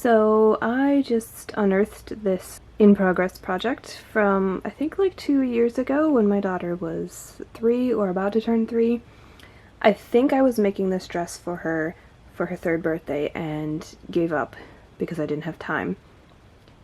So I just unearthed this in-progress project from I think like 2 years ago when my daughter was 3 or about to turn 3. I think I was making this dress for her 3rd birthday and gave up because I didn't have time.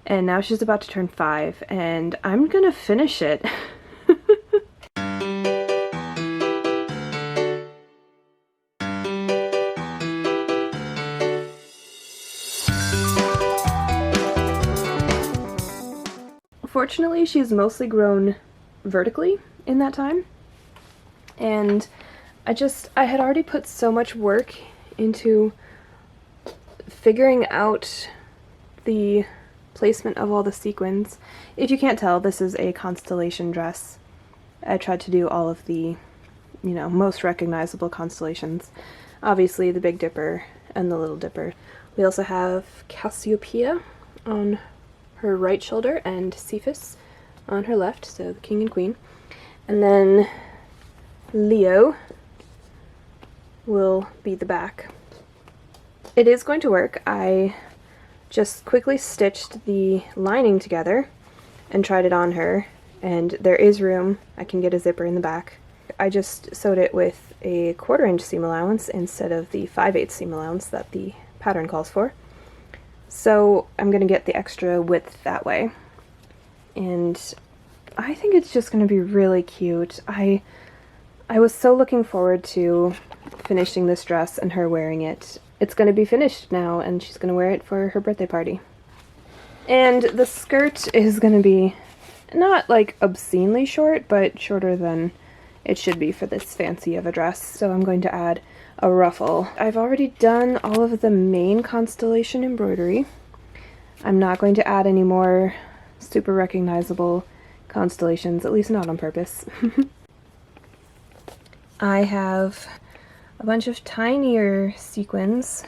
And now she's about to turn 5 and I'm gonna finish it. Fortunately, she's mostly grown vertically in that time, and I had already put so much work into figuring out the placement of all the sequins. If you can't tell, this is a Constellation dress. I tried to do all of the, most recognizable constellations. Obviously the Big Dipper and the Little Dipper. We also have Cassiopeia on her right shoulder and Cephas on her left, so the king and queen. And then Leo will be the back. It is going to work. I just quickly stitched the lining together and tried it on her, and there is room. I can get a zipper in the back. I just sewed it with a 1/4 inch seam allowance instead of the 5/8 seam allowance that the pattern calls for. So I'm going to get the extra width that way. And I think it's just going to be really cute. I was so looking forward to finishing this dress and her wearing it. It's going to be finished now and she's going to wear it for her birthday party. And the skirt is going to be not like obscenely short, but shorter than it should be for this fancy of a dress. So I'm going to add a ruffle. I've already done all of the main constellation embroidery. I'm not going to add any more super recognizable constellations, at least not on purpose. I have a bunch of tinier sequins.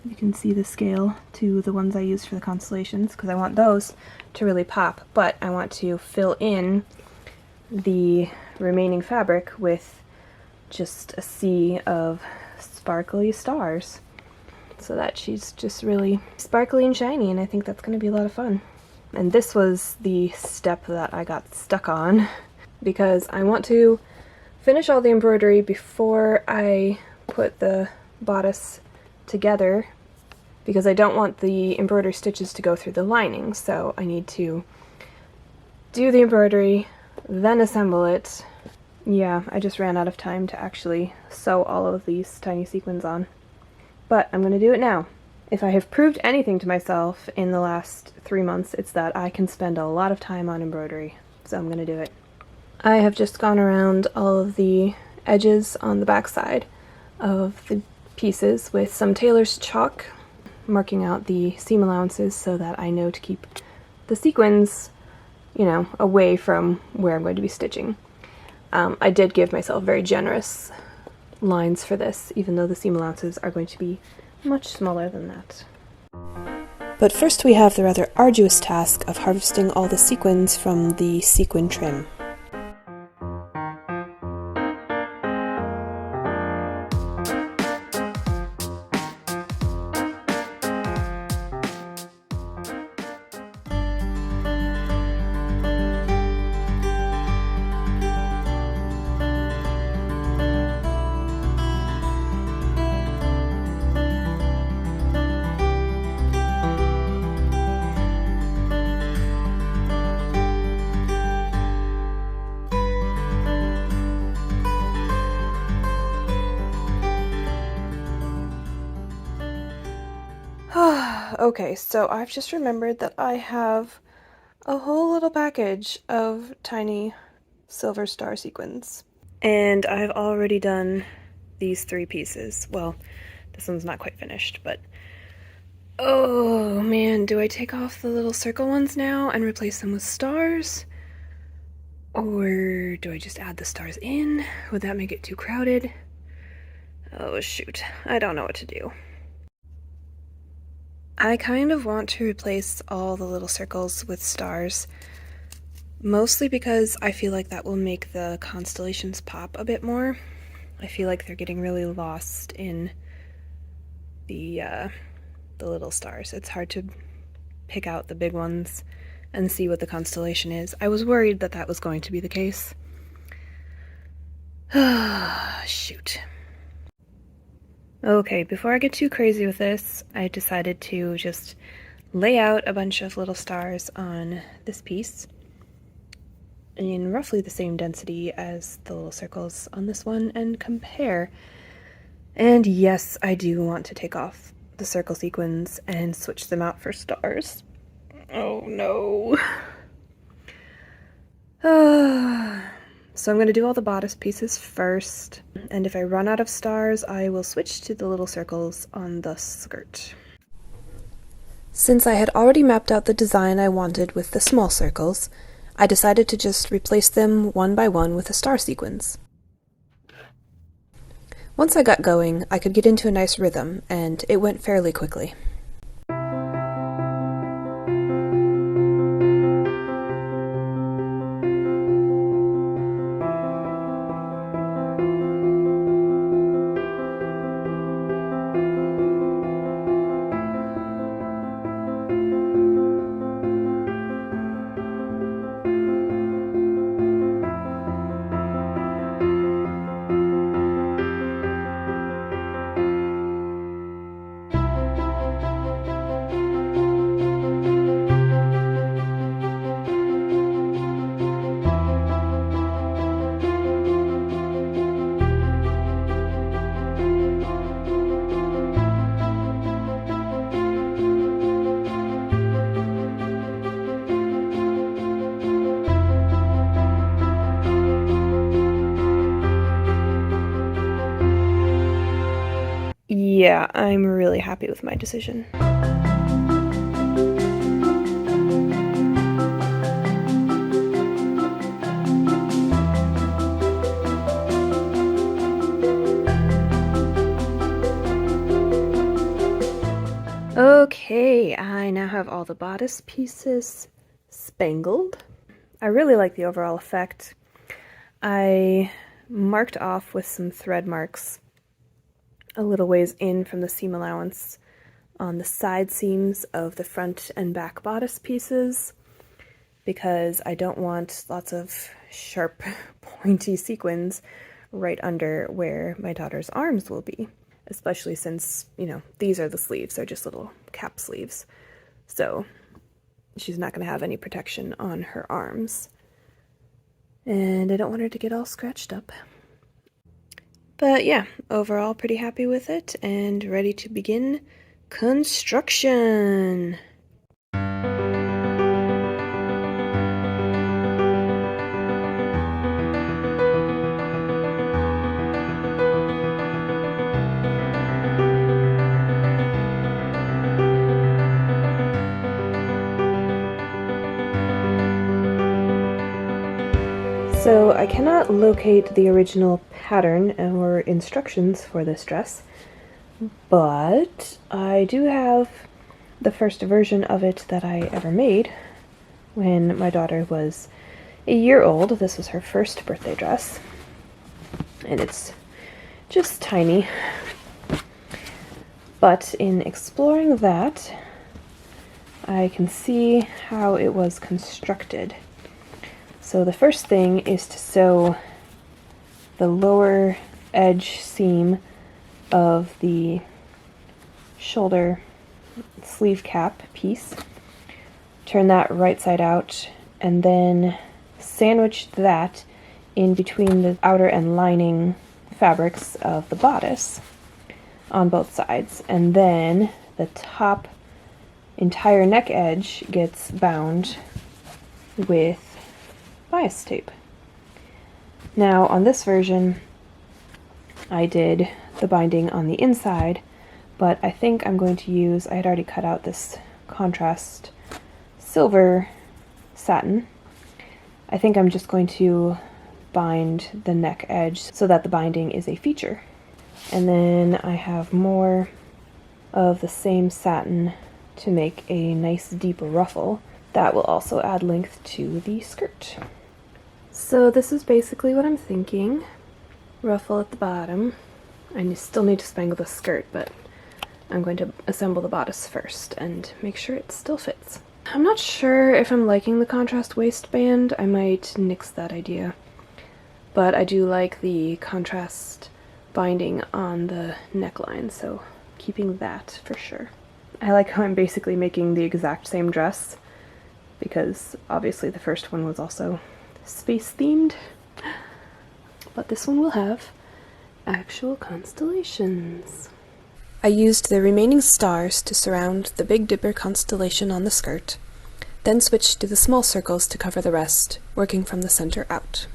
You can see the scale to the ones I used for the constellations because I want those to really pop, but I want to fill in the remaining fabric with just a sea of sparkly stars so that she's just really sparkly and shiny, and I think that's going to be a lot of fun. And this was the step that I got stuck on because I want to finish all the embroidery before I put the bodice together because I don't want the embroidery stitches to go through the lining, so I need to do the embroidery, then assemble it. Yeah, I just ran out of time to actually sew all of these tiny sequins on. But I'm going to do it now. If I have proved anything to myself in the last 3 months, it's that I can spend a lot of time on embroidery, so I'm going to do it. I have just gone around all of the edges on the back side of the pieces with some tailor's chalk, marking out the seam allowances so that I know to keep the sequins, away from where I'm going to be stitching. I did give myself very generous lines for this, even though the seam allowances are going to be much smaller than that. But first we have the rather arduous task of harvesting all the sequins from the sequin trim. Okay, so I've just remembered that I have a whole little package of tiny silver star sequins. And I've already done these 3 pieces. Well, this one's not quite finished, but oh man, do I take off the little circle ones now and replace them with stars? Or do I just add the stars in? Would that make it too crowded? Oh shoot, I don't know what to do. I kind of want to replace all the little circles with stars, mostly because I feel like that will make the constellations pop a bit more. I feel like they're getting really lost in the the little stars. It's hard to pick out the big ones and see what the constellation is. I was worried that that was going to be the case. Shoot. Okay, before I get too crazy with this, I decided to just lay out a bunch of little stars on this piece in roughly the same density as the little circles on this one and compare. And yes, I do want to take off the circle sequins and switch them out for stars. Oh no. So I'm going to do all the bodice pieces first, and if I run out of stars, I will switch to the little circles on the skirt. Since I had already mapped out the design I wanted with the small circles, I decided to just replace them one by one with a star sequins. Once I got going, I could get into a nice rhythm, and it went fairly quickly. Yeah, I'm really happy with my decision. Okay, I now have all the bodice pieces spangled. I really like the overall effect. I marked off with some thread marks a little ways in from the seam allowance on the side seams of the front and back bodice pieces because I don't want lots of sharp, pointy sequins right under where my daughter's arms will be, especially since, you know, these are the sleeves. They're just little cap sleeves. So she's not going to have any protection on her arms. And I don't want her to get all scratched up. But yeah, overall pretty happy with it and ready to begin construction. So I cannot locate the original pattern or instructions for this dress, but I do have the first version of it that I ever made when my daughter was a year old. This was her first birthday dress, and it's just tiny. But in exploring that, I can see how it was constructed. So the first thing is to sew the lower edge seam of the shoulder sleeve cap piece, turn that right side out, and then sandwich that in between the outer and lining fabrics of the bodice on both sides. And then the top entire neck edge gets bound with bias tape. Now on this version I did the binding on the inside, but I think I'm going to use, I had already cut out this contrast silver satin. I think I'm just going to bind the neck edge so that the binding is a feature. And then I have more of the same satin to make a nice deep ruffle that will also add length to the skirt. So this is basically what I'm thinking. Ruffle at the bottom. I still need to spangle the skirt, but I'm going to assemble the bodice first and make sure it still fits. I'm not sure if I'm liking the contrast waistband. I might nix that idea. But I do like the contrast binding on the neckline, so keeping that for sure. I like how I'm basically making the exact same dress, because obviously the first one was also space themed, but this one will have actual constellations. I used the remaining stars to surround the Big Dipper constellation on the skirt, then switched to the small circles to cover the rest, working from the center out.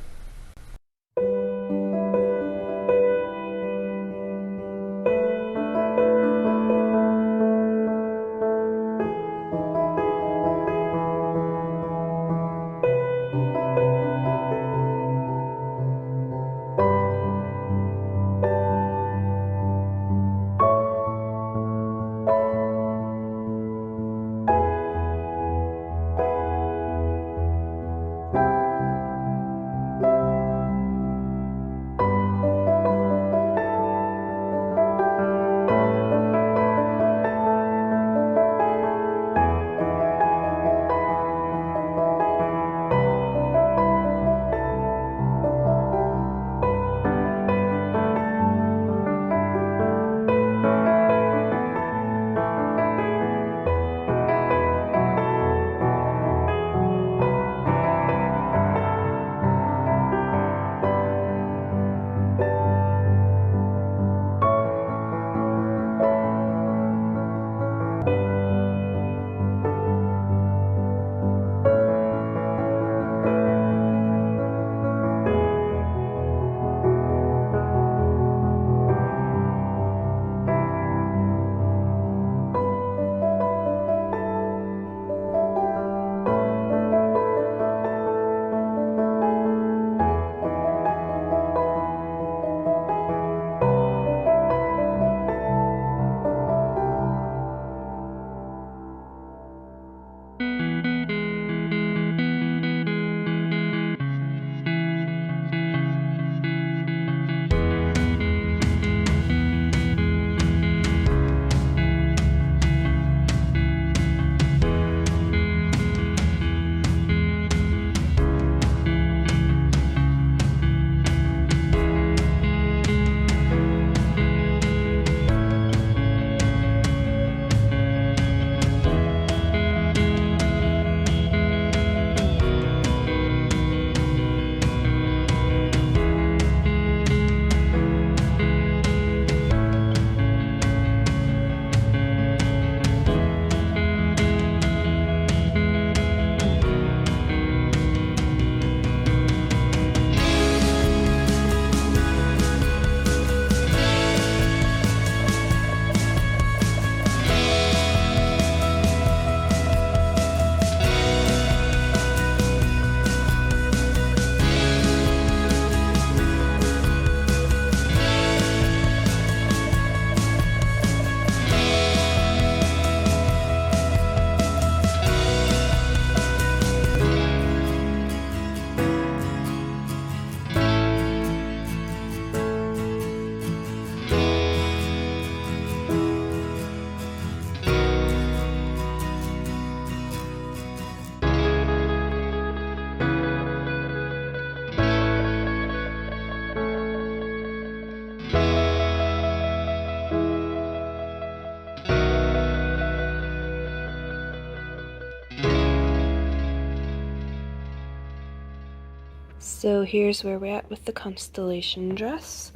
So here's where we're at with the Constellation Dress.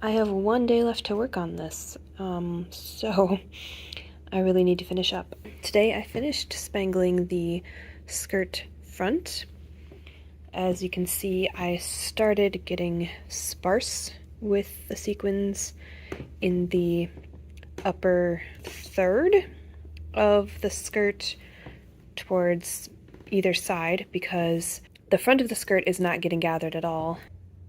I have one day left to work on this, so I really need to finish up. Today I finished spangling the skirt front. As you can see, I started getting sparse with the sequins in the upper third of the skirt towards either side, because the front of the skirt is not getting gathered at all,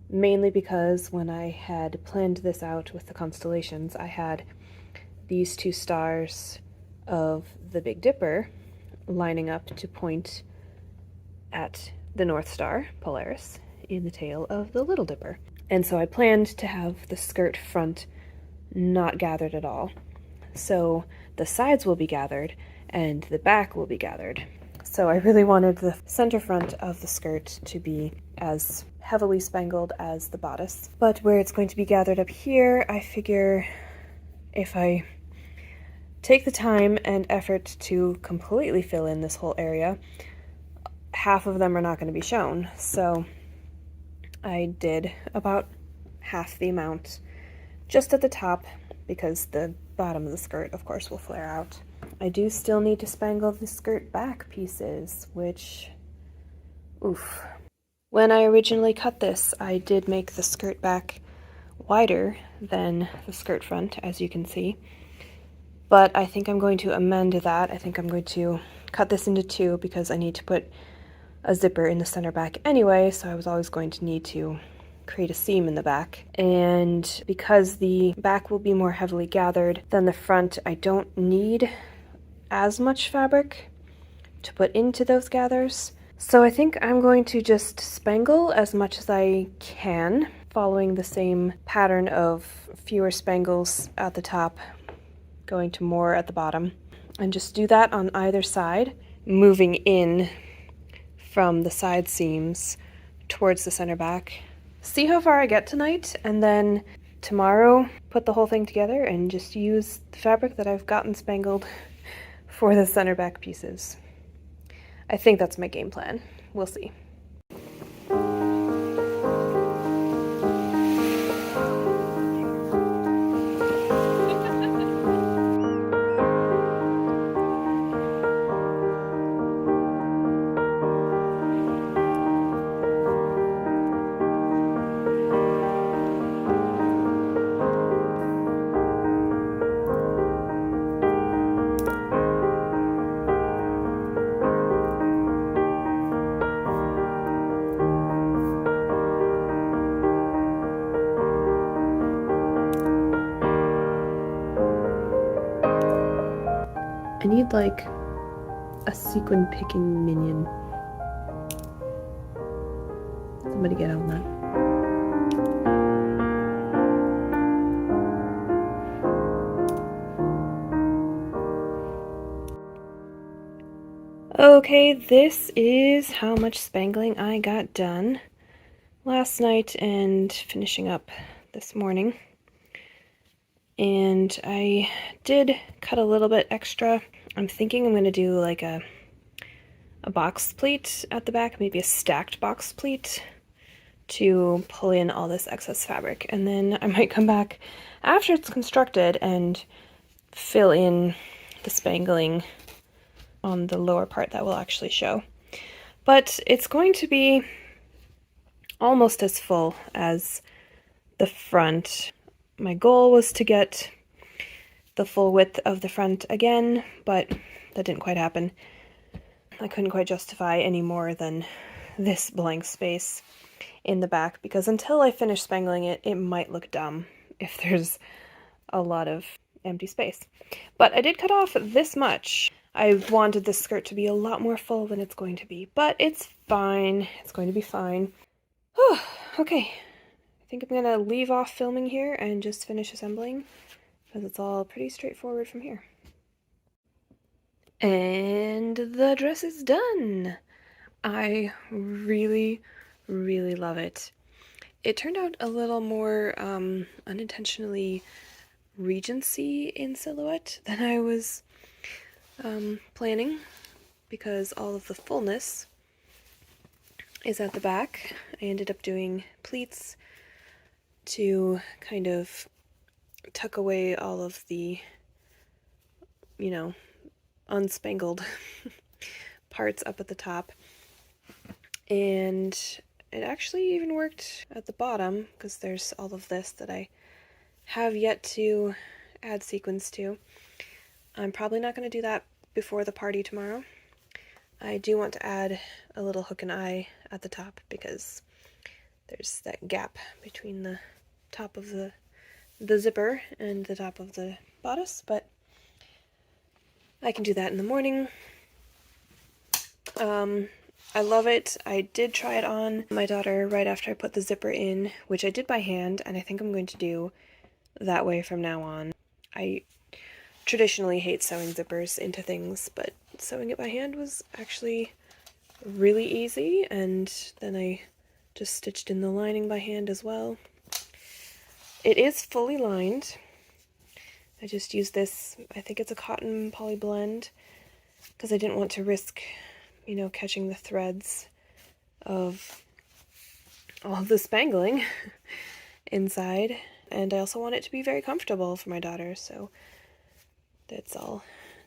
mainly because when I had planned this out with the constellations, I had these two stars of the Big Dipper lining up to point at the North Star, Polaris, in the tail of the Little Dipper. And so I planned to have the skirt front not gathered at all. so the sides will be gathered and the back will be gathered. So I really wanted the center front of the skirt to be as heavily spangled as the bodice. But where it's going to be gathered up here, I figure if I take the time and effort to completely fill in this whole area, half of them are not going to be shown. So I did about half the amount just at the top, because the bottom of the skirt, of course, will flare out. I do still need to spangle the skirt back pieces, which, oof. When I originally cut this, I did make the skirt back wider than the skirt front, as you can see. But I think I'm going to amend that. I think I'm going to cut this into two because I need to put a zipper in the center back anyway, so I was always going to need to create a seam in the back. And because the back will be more heavily gathered than the front, I don't need as much fabric to put into those gathers. So I think I'm going to just spangle as much as I can, following the same pattern of fewer spangles at the top, going to more at the bottom, and just do that on either side, moving in from the side seams towards the center back. See how far I get tonight, and then tomorrow put the whole thing together and just use the fabric that I've gotten spangled for the center back pieces. I think that's my game plan. We'll see. I need like a sequin picking minion. Somebody get on that. Okay, this is how much spangling I got done last night and finishing up this morning. And I did cut a little bit extra. I'm thinking I'm going to do like a box pleat at the back, maybe a stacked box pleat to pull in all this excess fabric. And then I might come back after it's constructed and fill in the spangling on the lower part that will actually show. But it's going to be almost as full as the front. My goal was to get the full width of the front again, but that didn't quite happen. I couldn't quite justify any more than this blank space in the back, because until I finish spangling it, it might look dumb if there's a lot of empty space. But I did cut off this much. I wanted this skirt to be a lot more full than it's going to be, but it's fine. It's going to be fine. Whew, okay. I think I'm going to leave off filming here and just finish assembling, because it's all pretty straightforward from here. And the dress is done! I really, really love it. It turned out a little more unintentionally Regency in silhouette than I was planning, because all of the fullness is at the back. I ended up doing pleats to kind of tuck away all of the, you know, unspangled parts up at the top. And it actually even worked at the bottom, because there's all of this that I have yet to add sequins to. I'm probably not going to do that before the party tomorrow. I do want to add a little hook and eye at the top, because there's that gap between the top of the zipper and the top of the bodice, but I can do that in the morning. I love it. I did try it on my daughter right after I put the zipper in, which I did by hand, and I think I'm going to do that way from now on. I traditionally hate sewing zippers into things, but sewing it by hand was actually really easy, and then I just stitched in the lining by hand as well. It is fully lined. I just used this, I think it's a cotton poly blend, because I didn't want to risk, you know, catching the threads of all of the spangling inside. And I also want it to be very comfortable for my daughter, so it's all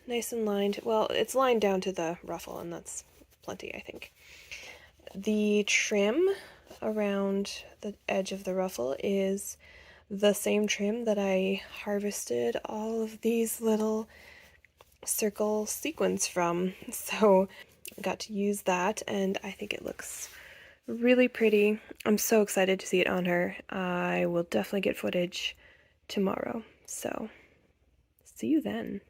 nice and lined. Well, it's lined down to the ruffle, and that's plenty, I think. The trim around the edge of the ruffle is the same trim that I harvested all of these little circle sequins from, so I got to use that, and I think it looks really pretty. I'm so excited to see it on her. I will definitely get footage tomorrow, so see you then.